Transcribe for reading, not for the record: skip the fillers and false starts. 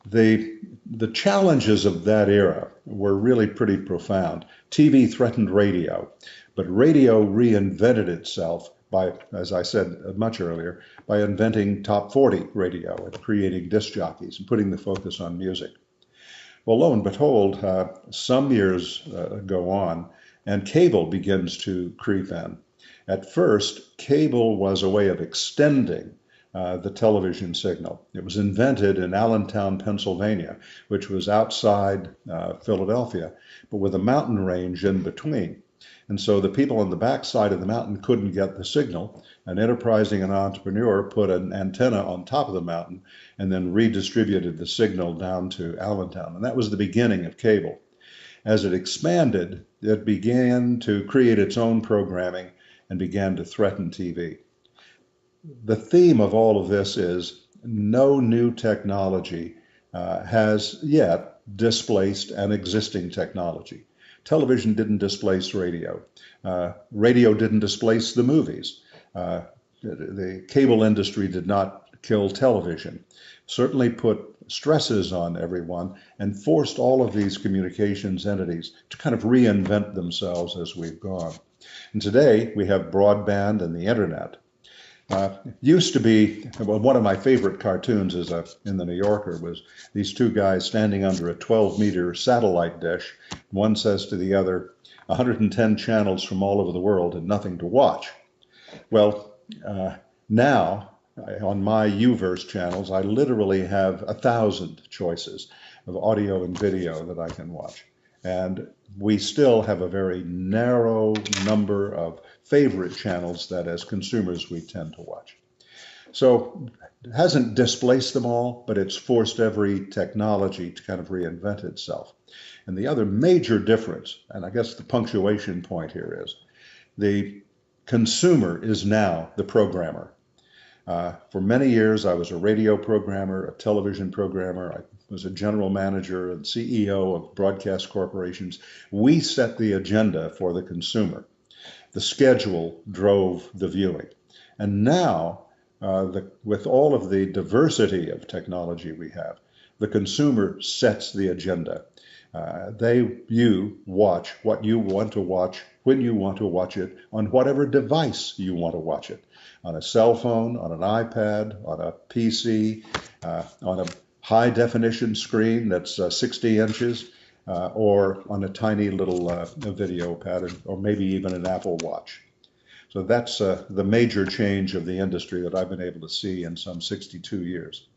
The challenges of that era were really pretty profound. TV threatened radio, but radio reinvented itself by, as I said much earlier, by inventing top 40 radio and creating disc jockeys and putting the focus on music. Well, lo and behold, some years go on, and cable begins to creep in. At first, cable was a way of extending the television signal. It was invented in Allentown, Pennsylvania, which was outside Philadelphia, but with a mountain range in between. And so the people on the backside of the mountain couldn't get the signal. An enterprising and entrepreneur put an antenna on top of the mountain and then redistributed the signal down to Allentown. And that was the beginning of cable. As it expanded, it began to create its own programming and began to threaten TV. The theme of all of this is no new technology has yet displaced an existing technology. Television didn't displace radio. Radio didn't displace the movies. The cable industry did not kill television. Certainly put stresses on everyone and forced all of these communications entities to kind of reinvent themselves as we've gone. And today we have broadband and the internet. Used to be, well, one of my favorite cartoons in the New Yorker was these two guys standing under a 12-meter satellite dish. One says to the other, 110 channels from all over the world and nothing to watch. Well, now on my UVerse channels, I literally have 1,000 choices of audio and video that I can watch. And we still have a very narrow number of favorite channels that as consumers we tend to watch. So it hasn't displaced them all, but it's forced every technology to kind of reinvent itself. And the other major difference, and I guess the punctuation point here is, the consumer is now the programmer. For many years, I was a radio programmer, a television programmer. I was a general manager and CEO of broadcast corporations. We set the agenda for the consumer. The schedule drove the viewing. And now, with all of the diversity of technology we have, the consumer sets the agenda. You watch what you want to watch, when you want to watch it, on whatever device you want to watch it. On a cell phone, on an iPad, on a PC, on a high definition screen that's 60 inches, or on a tiny little video pad, or maybe even an Apple Watch. So that's the major change of the industry that I've been able to see in some 62 years.